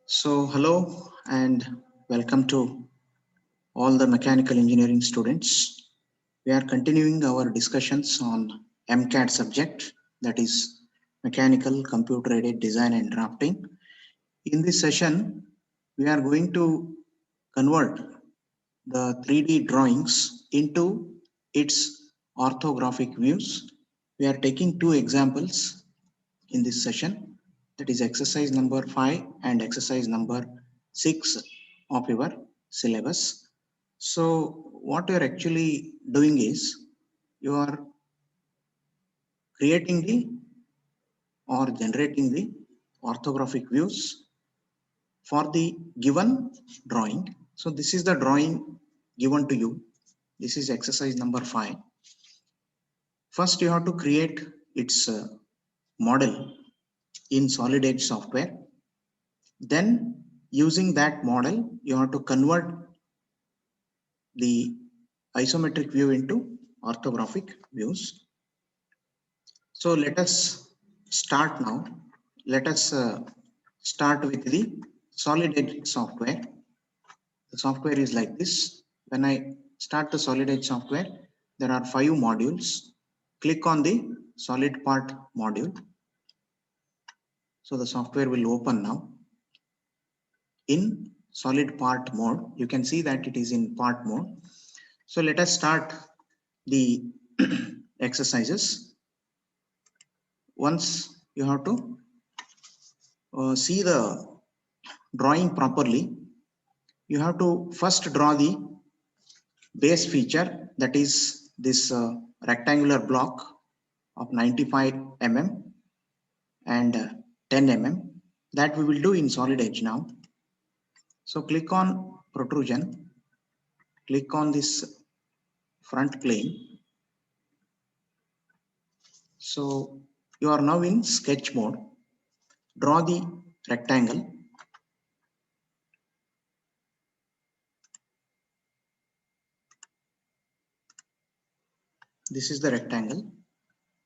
Hello and welcome to all the mechanical engineering students. We are continuing our discussions on MCAD subject, that is Mechanical Computer Aided Design and Drafting. In this session, we are going to convert the 3D drawings into its orthographic views. We are taking two examples in this session, that is exercise number 5 and exercise number 6 of your syllabus. So what you are actually doing is you are creating the or generating the orthographic views for the given drawing. So this is the drawing given to you. This is exercise number 5. First you have to create its model in Solid Edge software. Then using that model, you have to convert the isometric view into orthographic views. So let us start now. Let us start with the Solid Edge software. The software is like this. When I start the Solid Edge software, there are 5 modules. Click on the solid part module. So the software will open now. In solid part mode, you can see that it is in part mode. So let us start the exercises. Once you have to see the drawing properly, you have to first draw the base feature, that is this rectangular block of 95 mm and 10 mm, that we will do in Solid Edge now. So click on protrusion, click on this front plane. So you are now in sketch mode. Draw the rectangle. This is the rectangle.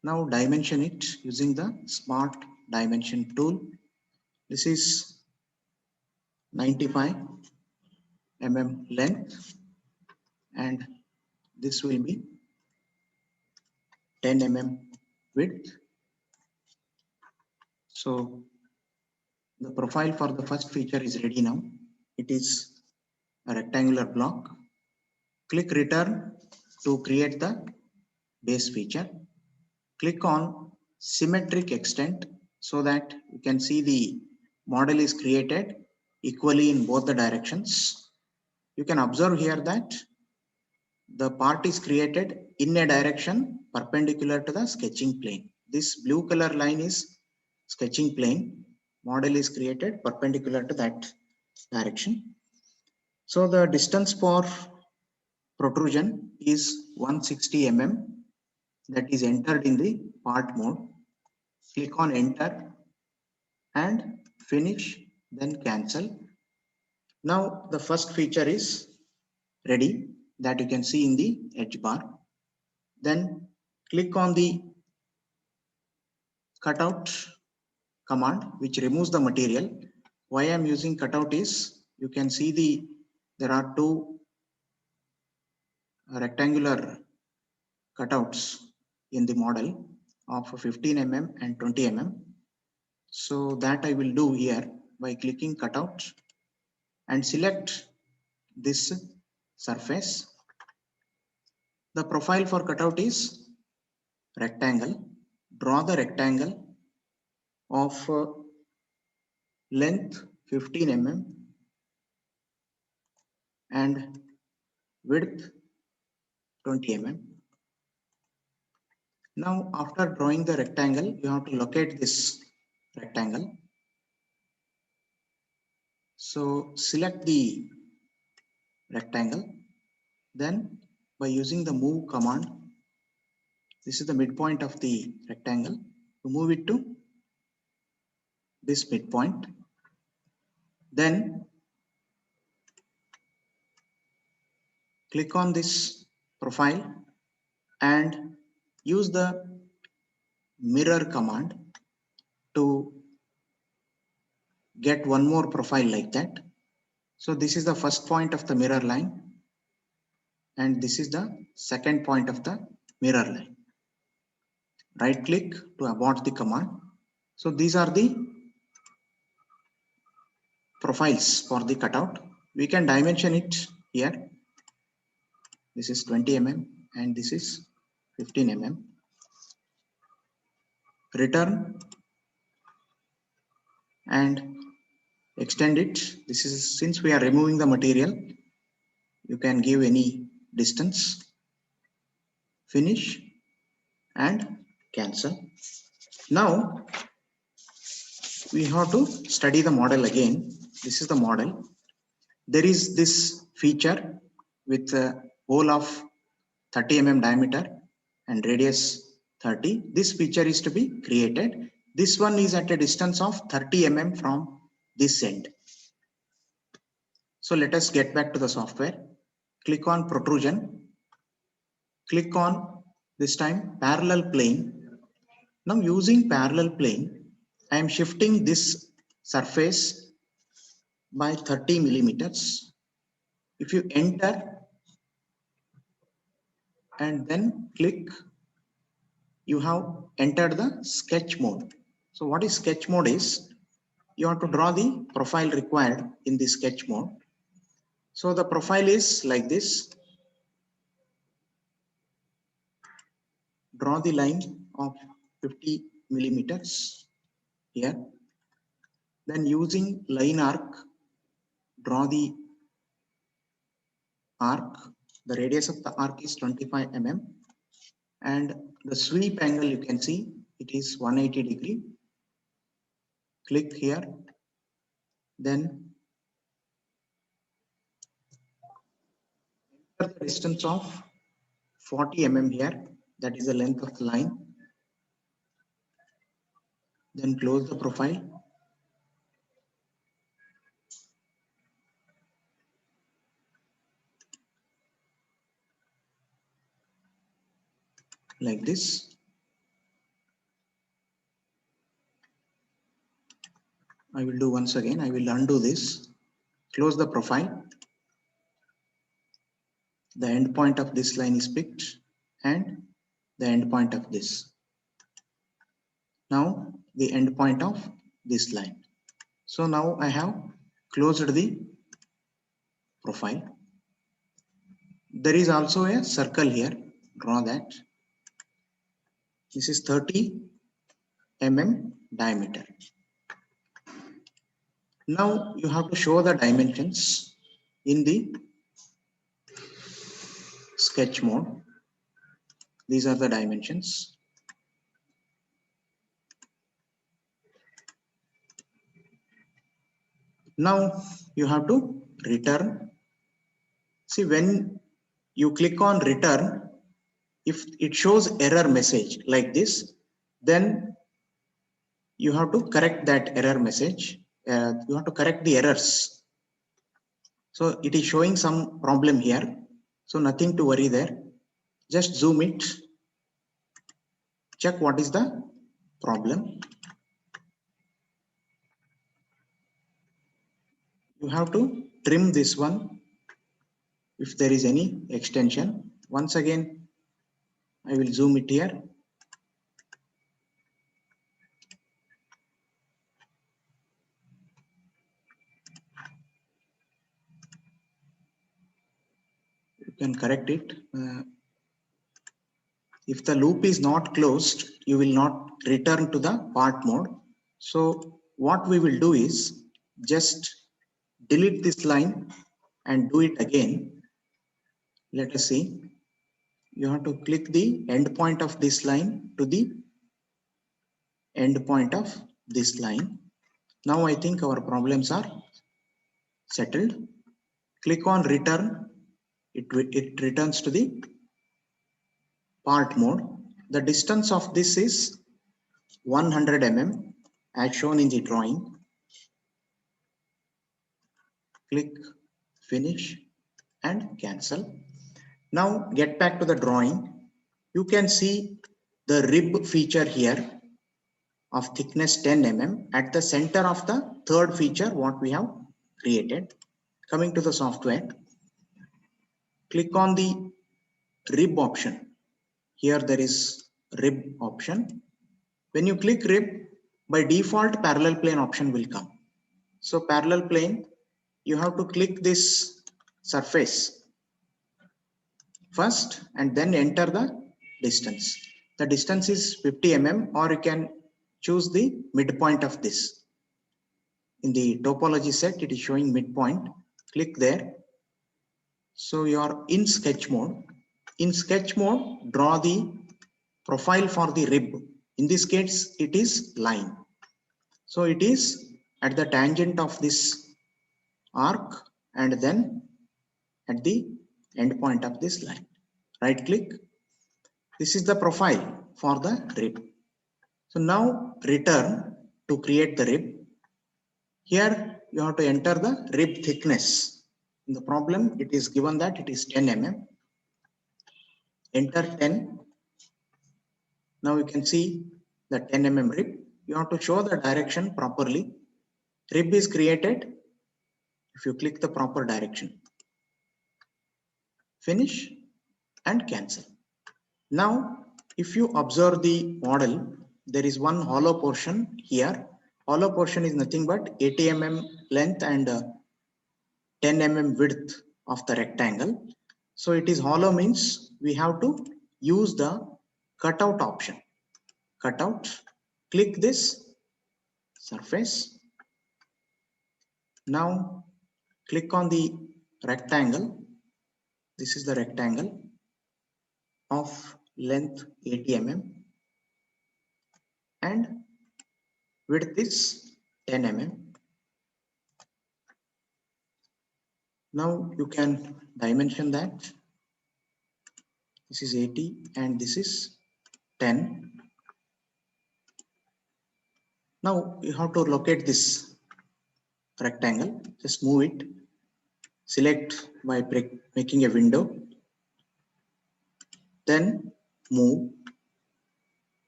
Now dimension it using the smart dimension tool. This is 95 mm length and this will be 10 mm width. So the profile for the first feature is ready now. It is a rectangular block. Click return to create the base feature. Click on symmetric extent so that you can see the model is created equally in both the directions. You can observe here that the part is created in a direction perpendicular to the sketching plane. This blue color line is sketching plane. Model is created perpendicular to that direction. So the distance for protrusion is 160 mm, that is entered in the part mode. Click on enter and finish, then cancel. Now the first feature is ready, that you can see in the edge bar. Then click on the cutout command, which removes the material. Why I am using cutout is you can see there are two rectangular cutouts in the model of 15 mm and 20 mm. So that I will do here by clicking cutout and select this surface. The profile for cutout is rectangle. Draw the rectangle of length 15 mm and width 20 mm. Now after drawing the rectangle, you have to locate this rectangle. So select the rectangle. Then by using the move command, this is the midpoint of the rectangle. To move it to this midpoint. Then click on this profile and use the mirror command to get one more profile like that. So this is the first point of the mirror line, and this is the second point of the mirror line. Right click to abort the command. So these are the profiles for the cutout. We can dimension it here. This is 20 mm and this is 15 mm. Return and extend it. This is, since we are removing the material, you can give any distance. Finish and cancel. Now we have to study the model again. This is the model. There is this feature with a hole of 30 mm diameter and radius 30. This feature is to be created. This one is at a distance of 30 mm from this end. So let us get back to the software. Click on protrusion. Click on this time parallel plane. Now using parallel plane, I am shifting this surface by 30 millimeters. If you enter and then click, you have entered the sketch mode. So what is sketch mode is, you have to draw the profile required in the sketch mode. So the profile is like this. Draw the line of 50 millimeters here. Then using line arc, draw the arc. The radius of the arc is 25 mm and the sweep angle, you can see it is 180 degree. Click here, then enter the distance of 40 mm here, that is the length of the line. Then close the profile. Like this. I will do once again. I will undo this. Close the profile. The end point of this line is picked and the end point of this. Now the end point of this line. So now I have closed the profile. There is also a circle here. Draw that. This is 30 mm diameter. Now you have to show the dimensions in the sketch mode. These are the dimensions. Now you have to return. See, when you click on return, if it shows error message like this, then you have to correct that error message. You have to correct the errors. So it is showing some problem here. So nothing to worry there. Just zoom it. Check what is the problem. You have to trim this one if there is any extension. Once again, I will zoom it here. You can correct it. If the loop is not closed, you will not return to the part mode. So what we will do is just delete this line and do it again. Let us see. You have to click the end point of this line to the end point of this line. Now I think our problems are settled. Click on return. It returns to the part mode. The distance of this is 100 mm as shown in the drawing. Click finish and cancel. Now get back to the drawing. You can see the rib feature here. of thickness 10 mm at the center of the third feature what we have created. Coming to the software, click on the rib option. Here there is rib option. When you click rib, by default parallel plane option will come. So parallel plane, you have to click this surface first and then enter the distance. The distance is 50 mm, or you can choose the midpoint of this. In the topology set, it is showing midpoint. Click there. So you are in sketch mode. In sketch mode, draw the profile for the rib. In this case, it is line. So it is at the tangent of this arc and then at the end point of this line. Right click. This is the profile for the rib. So now return to create the rib. Here you have to enter the rib thickness. In the problem, it is given that it is 10 mm. Enter 10. Now you can see the 10 mm rib. You have to show the direction properly. Rib is created if you click the proper direction. Finish and cancel. Now, if you observe the model, there is one hollow portion here. Hollow portion is nothing but 80 mm length and 10 mm width of the rectangle. So it is hollow means we have to use the cutout option. Cutout, click this surface. Now click on the rectangle. This is the rectangle of length 80 mm and width is 10 mm. Now you can dimension that. This is 80 and this is 10. Now you have to locate this rectangle. Just move it. Select by making a window. Then move.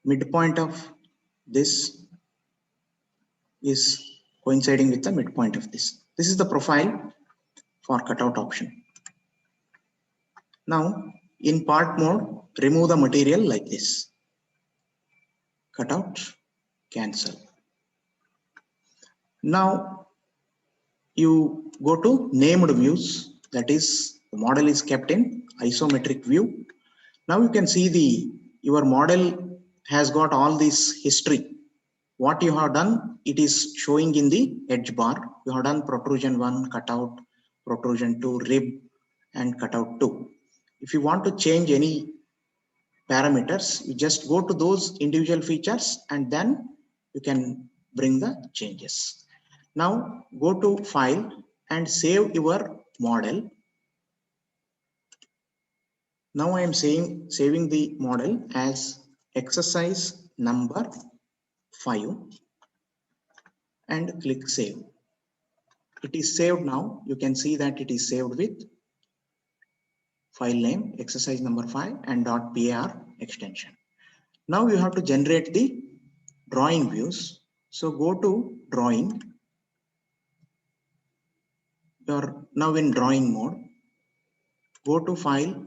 Midpoint of this is coinciding with the midpoint of this. This is the profile for cutout option. Now in part mode, remove the material like this. Cutout, cancel. Now you go to named views, that is the model is kept in isometric view. Now you can see your model has got all this history. What you have done, it is showing in the edge bar. You have done protrusion 1, cutout, protrusion 2, rib and cutout 2. If you want to change any parameters, you just go to those individual features and then you can bring the changes. Now go to file and save your model. Now I am saving the model as exercise number 5 and click save. It is saved now. You can see that it is saved with file name exercise number 5 and .par extension. Now you have to generate the drawing views. So go to drawing. You're now in drawing mode. Go to file,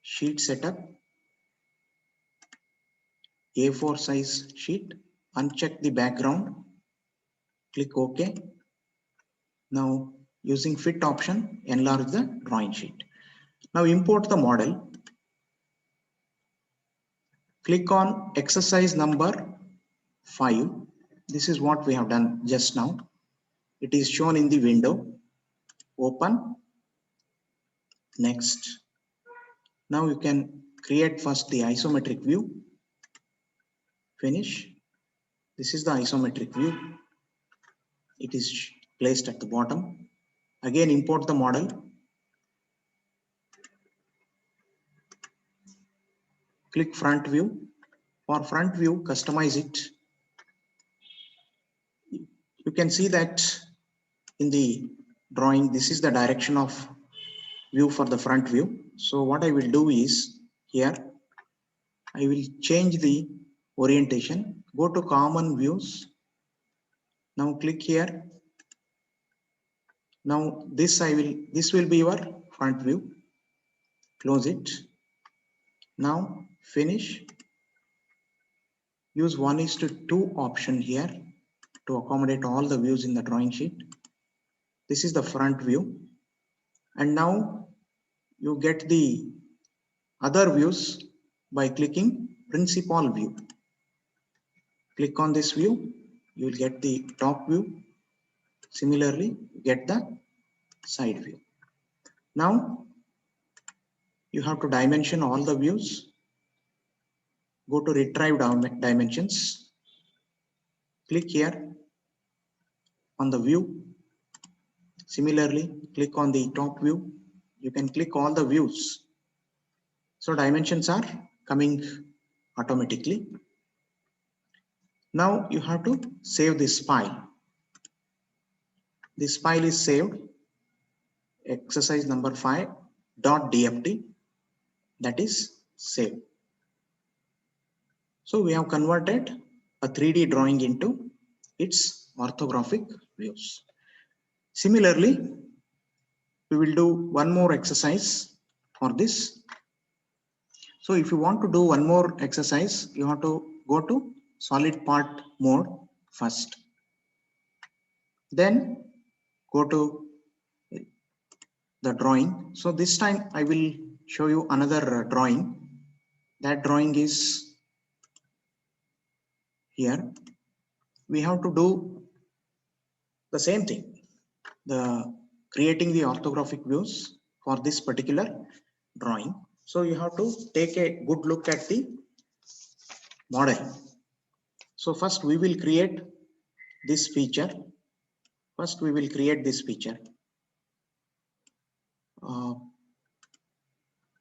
sheet setup, A4 size sheet, uncheck the background, click OK. Now using fit option, enlarge the drawing sheet. Now import the model. Click on exercise number 5. This is what we have done just now. It is shown in the window. Open. Next. Now you can create first the isometric view. Finish. This is the isometric view. It is placed at the bottom. Again import the model. Click front view. For front view, customize it. You can see that in the drawing, this is the direction of view for the front view. So what I will do is here, I will change the orientation, go to common views. Now click here. Now this will be your front view. Close it. Now finish. Use 1:2 option here to accommodate all the views in the drawing sheet. This is the front view. And now you get the other views by clicking principal view. Click on this view, you will get the top view. Similarly, get the side view. Now you have to dimension all the views. Go to retrieve dimensions. Click here on the view. Similarly, click on the top view. You can click all the views. So dimensions are coming automatically. Now you have to save this file. This file is saved, exercise number 5.dft, that is saved. So we have converted a 3D drawing into its orthographic views. Similarly, we will do one more exercise for this. So if you want to do one more exercise, you have to go to solid part mode first. Then go to the drawing. So this time I will show you another drawing. That drawing is here. We have to do the same thing, the creating the orthographic views for this particular drawing. So you have to take a good look at the model. So first we will create this feature. First we will create this feature.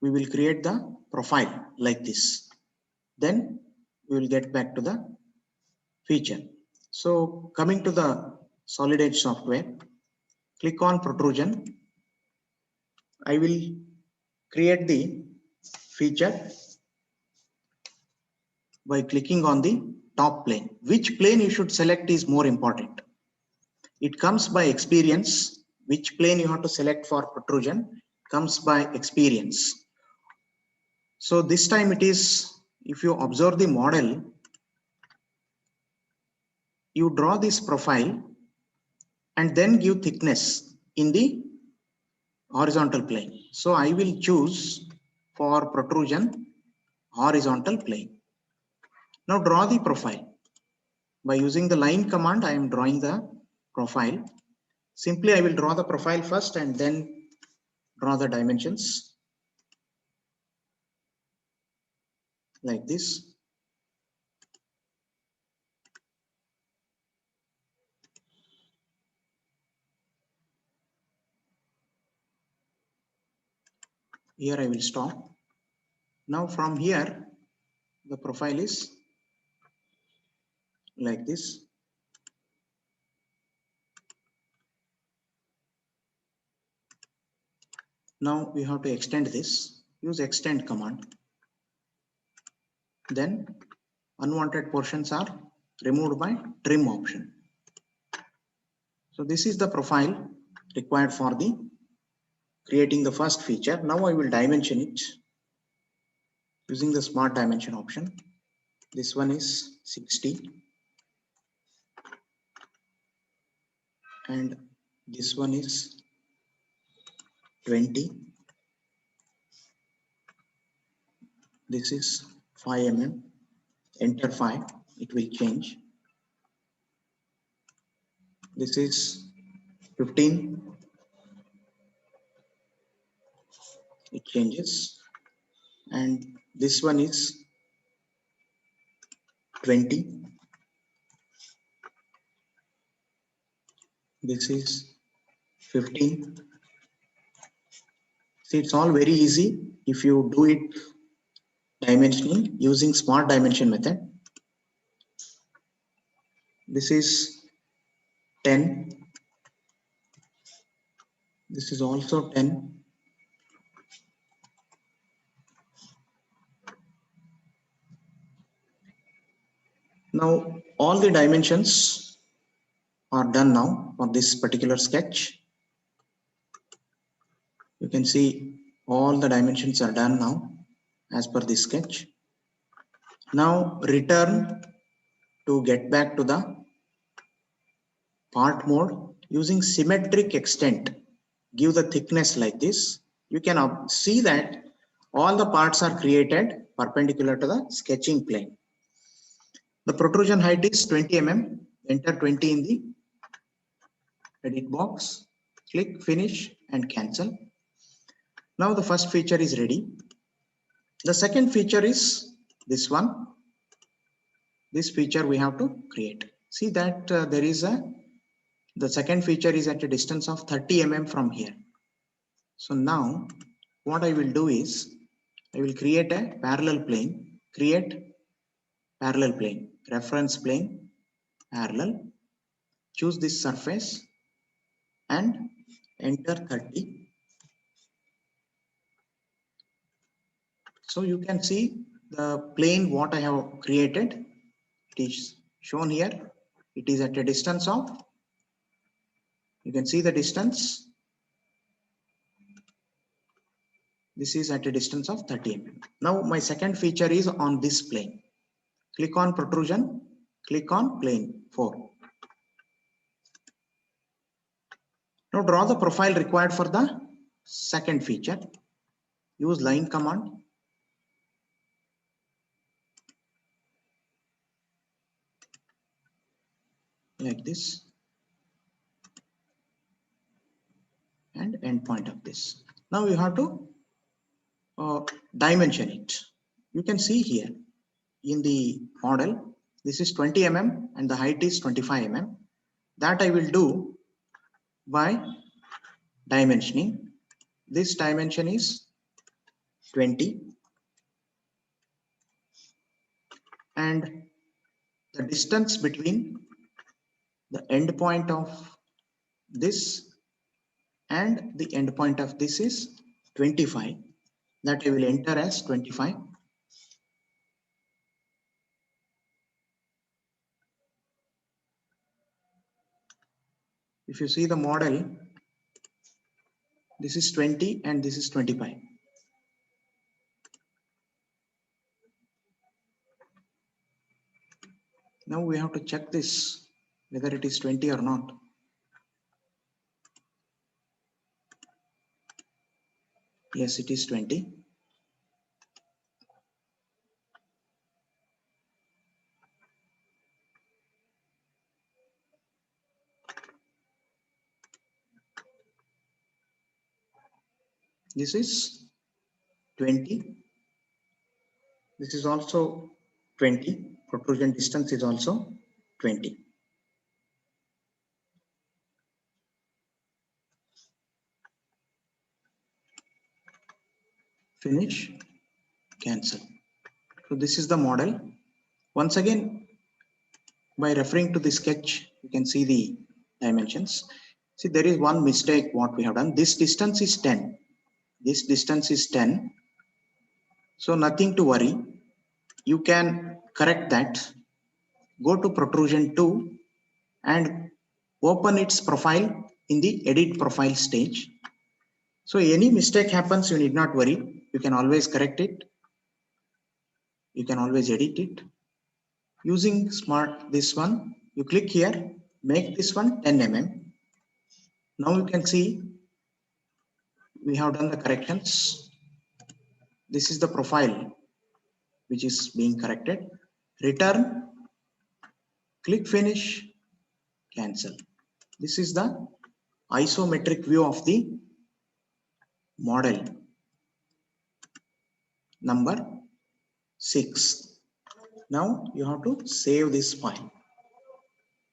We will create the profile like this. Then we will get back to the feature. So coming to the Solid Edge software, click on protrusion. I will create the feature by clicking on the top plane. Which plane you should select is more important. It comes by experience. Which plane you have to select for protrusion comes by experience. So this time it is, if you observe the model, you draw this profile and then give thickness in the horizontal plane. So I will choose for protrusion horizontal plane. Now draw the profile. By using the line command, I am drawing the profile. Simply I will draw the profile first and then draw the dimensions like this. Here I will stop. Now from here, the profile is like this. Now we have to extend this. Use extend command. Then unwanted portions are removed by trim option. So this is the profile required for the creating the first feature. Now I will dimension it using the smart dimension option. This one is 60 and this one is 20. This is 5 mm. Enter 5, it will change. This is 15, it changes. And this one is 20. This is 15. See, it's all very easy if you do it dimensioning using smart dimension method. This is 10. This is also 10. Now all the dimensions are done now for this particular sketch. You can see all the dimensions are done now as per this sketch. Now return to get back to the part mode. Using symmetric extent, give the thickness like this. You can see that all the parts are created perpendicular to the sketching plane. The protrusion height is 20 mm. Enter 20 in the edit box. Click finish and cancel. Now the first feature is ready. The second feature is this one. This feature we have to create. See that there is the second feature is at a distance of 30 mm from here. So now what I will do is I will create a parallel plane. Create parallel plane, reference plane, parallel. Choose this surface and enter 30. So you can see the plane what I have created. It is shown here. It is at a distance of, you can see the distance. This is at a distance of 30 mm. Now my second feature is on this plane. Click on protrusion, click on plane 4. Now draw the profile required for the second feature. Use line command. Like this. And end point of this. Now you have to dimension it. You can see here in the model, this is 20 mm and the height is 25 mm. That I will do by dimensioning. This dimension is 20 and the distance between the end point of this and the end point of this is 25. That I will enter as 25. If you see the model, this is 20 and this is 25. Now we have to check this whether it is 20 or not. Yes, it is 20. This is 20. This is also 20. Protrusion distance is also 20. Finish, cancel. So this is the model. Once again, by referring to the sketch, you can see the dimensions. See, there is one mistake what we have done. This distance is 10. This distance is 10. So nothing to worry. You can correct that. Go to protrusion 2 and open its profile in the edit profile stage. So any mistake happens, you need not worry. You can always correct it. You can always edit it. Using smart this one, you click here, make this one 10 mm. Now you can see we have done the corrections. This is the profile which is being corrected. Return, click finish, cancel. This is the isometric view of the model number 6. Now you have to save this file.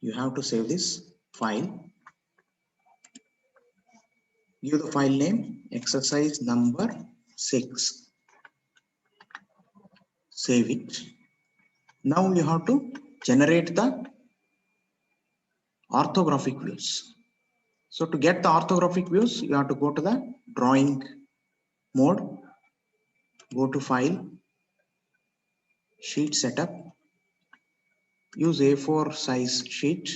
You have to save this file. Give the file name exercise number 6. Save it. Now you have to generate the orthographic views. So to get the orthographic views, you have to go to the drawing mode, go to file, sheet setup, use A4 size sheet,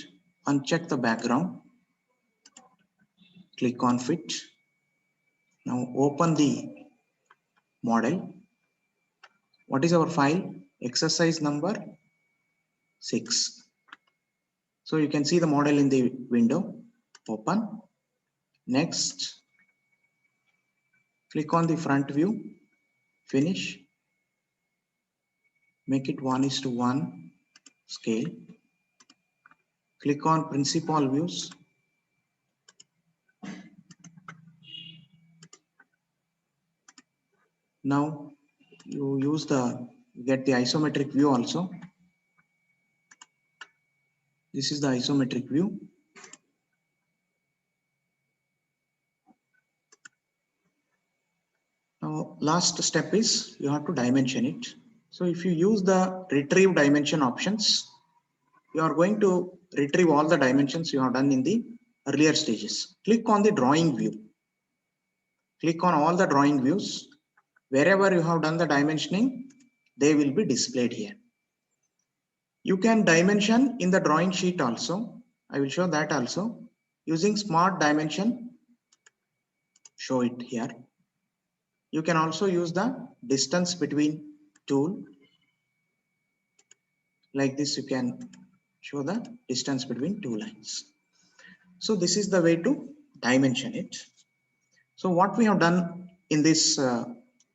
uncheck the background, click on fit. Now open the model. What is our file? Exercise number 6. So you can see the model in the window. Open. Next, click on the front view. Finish. Make it 1:1 scale. Click on principal views. Now you get the isometric view also. This is the isometric view. Now last step is you have to dimension it. So if you use the retrieve dimension options, you are going to retrieve all the dimensions you have done in the earlier stages. Click on the drawing view. Click on all the drawing views. Wherever you have done the dimensioning, they will be displayed here. You can dimension in the drawing sheet also. I will show that also. Using smart dimension, show it here. You can also use the distance between tool. Like this, you can show the distance between two lines. So this is the way to dimension it. So what we have done in this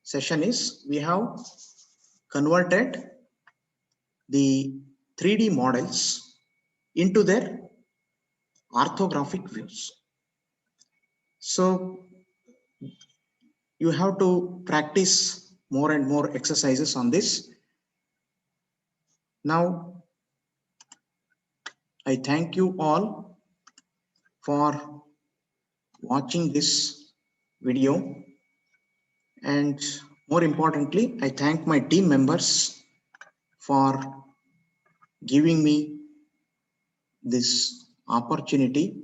session is we have converted the 3D models into their orthographic views. So you have to practice more and more exercises on this. Now, I thank you all for watching this video, and more importantly, I thank my team members for giving me this opportunity